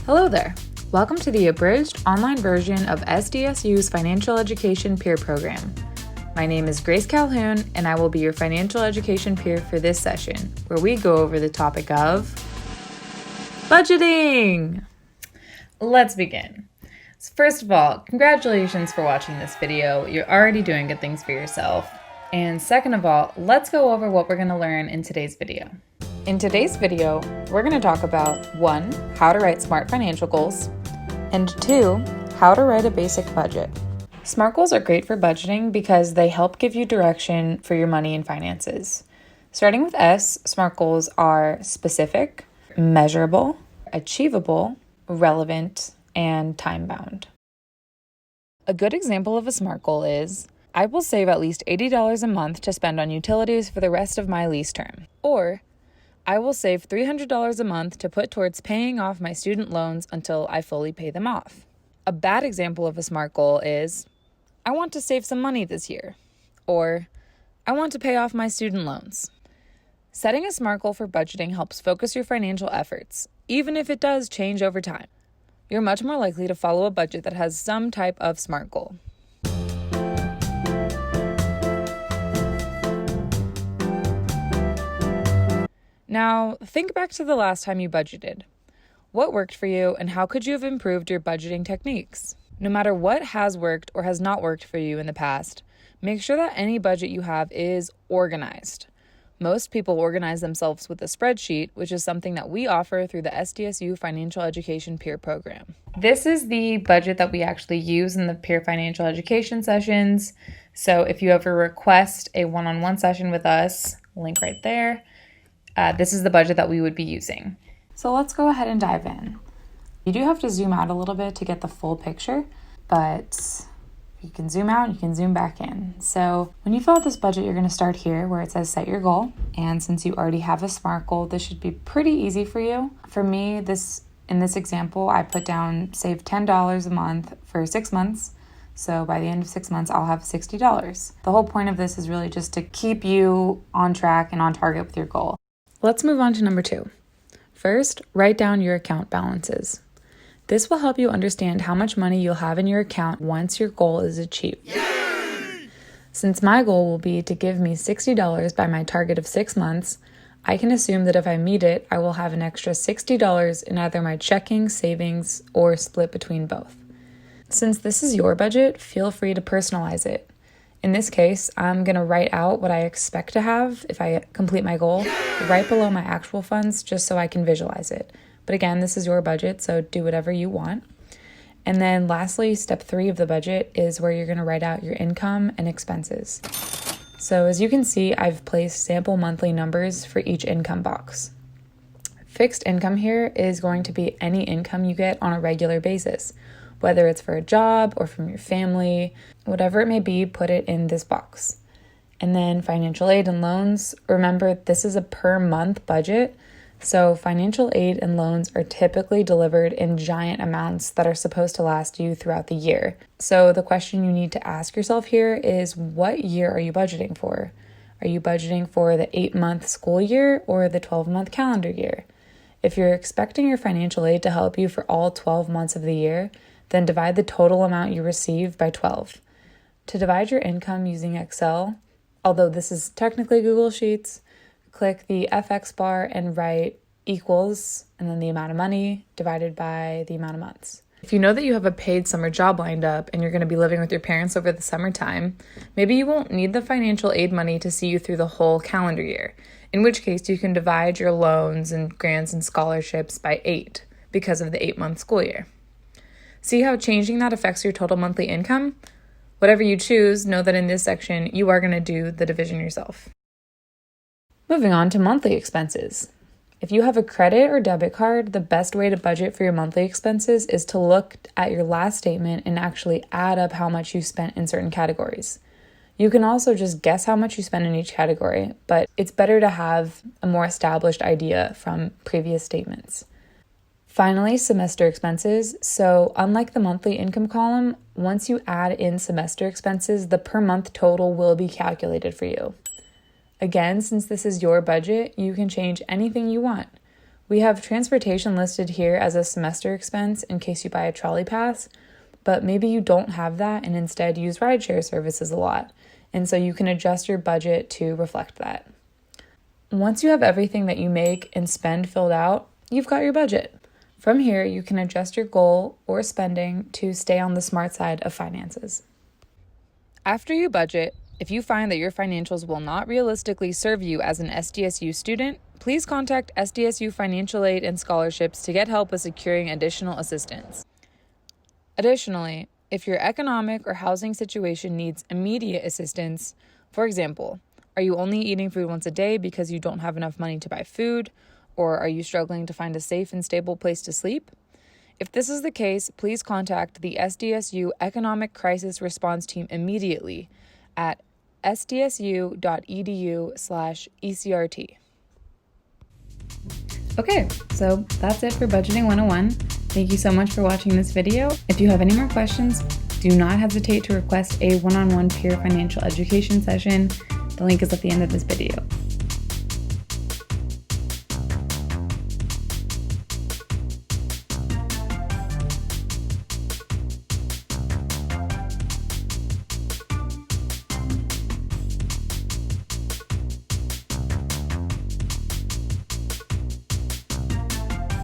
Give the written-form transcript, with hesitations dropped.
Hello there. Welcome to the Abridged online version of SDSU's Financial Education Peer Program. My name is Grace Calhoun, and I will be your financial education peer for this session, where we go over the topic of budgeting. Let's begin. So first of all, congratulations for watching this video. You're already doing good things for yourself. And second of all, let's go over what we're going to learn in today's video. In today's video, we're going to talk about 1. How to write SMART financial goals, and 2. How to write a basic budget. SMART goals are great for budgeting because they help give you direction for your money and finances. Starting with S, SMART goals are specific, measurable, achievable, relevant, and time-bound. A good example of a SMART goal is, I will save at least $80 a month to spend on utilities for the rest of my lease term. Or, I will save $300 a month to put towards paying off my student loans until I fully pay them off. A bad example of a SMART goal is, I want to save some money this year. Or, I want to pay off my student loans. Setting a SMART goal for budgeting helps focus your financial efforts, even if it does change over time. You're much more likely to follow a budget that has some type of SMART goal. Now, think back to the last time you budgeted. What worked for you, and how could you have improved your budgeting techniques? No matter what has worked or has not worked for you in the past, make sure that any budget you have is organized. Most people organize themselves with a spreadsheet, which is something that we offer through the SDSU Financial Education Peer Program. This is the budget that we actually use in the peer financial education sessions. So if you ever request a one-on-one session with us, link right there, this is the budget that we would be using. So let's go ahead and dive in. You do have to zoom out a little bit to get the full picture, but you can zoom out, you can zoom back in. So when you fill out this budget, you're going to start here where it says set your goal. And since you already have a SMART goal, this should be pretty easy for you. For me, in this example, I put down save $10 a month for 6 months. So by the end of 6 months, I'll have $60. The whole point of this is really just to keep you on track and on target with your goal. Let's move on to number 2. First, write down your account balances. This will help you understand how much money you'll have in your account once your goal is achieved. Yay! Since my goal will be to give me $60 by my target of 6 months, I can assume that if I meet it, I will have an extra $60 in either my checking, savings, or split between both. Since this is your budget, feel free to personalize it. In this case, I'm going to write out what I expect to have if I complete my goal right below my actual funds just so I can visualize it. But again, this is your budget, so do whatever you want. And then lastly, step 3 of the budget is where you're going to write out your income and expenses. So as you can see, I've placed sample monthly numbers for each income box. Fixed income here is going to be any income you get on a regular basis. Whether it's for a job or from your family, whatever it may be, put it in this box. And then financial aid and loans, remember this is a per month budget, so financial aid and loans are typically delivered in giant amounts that are supposed to last you throughout the year. So the question you need to ask yourself here is, what year are you budgeting for? Are you budgeting for the 8-month school year or the 12-month calendar year? If you're expecting your financial aid to help you for all 12 months of the year, then divide the total amount you receive by 12. To divide your income using Excel, although this is technically Google Sheets, click the FX bar and write equals, and then the amount of money divided by the amount of months. If you know that you have a paid summer job lined up and you're going to be living with your parents over the summertime, maybe you won't need the financial aid money to see you through the whole calendar year, in which case you can divide your loans and grants and scholarships by 8 because of the 8-month school year. See how changing that affects your total monthly income? Whatever you choose, know that in this section, you are going to do the division yourself. Moving on to monthly expenses. If you have a credit or debit card, the best way to budget for your monthly expenses is to look at your last statement and actually add up how much you spent in certain categories. You can also just guess how much you spend in each category, but it's better to have a more established idea from previous statements. Finally, semester expenses. So unlike the monthly income column, once you add in semester expenses, the per month total will be calculated for you. Again, since this is your budget, you can change anything you want. We have transportation listed here as a semester expense in case you buy a trolley pass, but maybe you don't have that and instead use rideshare services a lot, and so you can adjust your budget to reflect that. Once you have everything that you make and spend filled out, you've got your budget. From here, you can adjust your goal or spending to stay on the smart side of finances. After you budget, if you find that your financials will not realistically serve you as an SDSU student, please contact SDSU Financial Aid and Scholarships to get help with securing additional assistance. Additionally, if your economic or housing situation needs immediate assistance, for example, are you only eating food once a day because you don't have enough money to buy food? Or are you struggling to find a safe and stable place to sleep? If this is the case, please contact the SDSU Economic Crisis Response Team immediately at sdsu.edu/ECRT. Okay, so that's it for Budgeting 101. Thank you so much for watching this video. If you have any more questions, do not hesitate to request a one-on-one peer financial education session. The link is at the end of this video.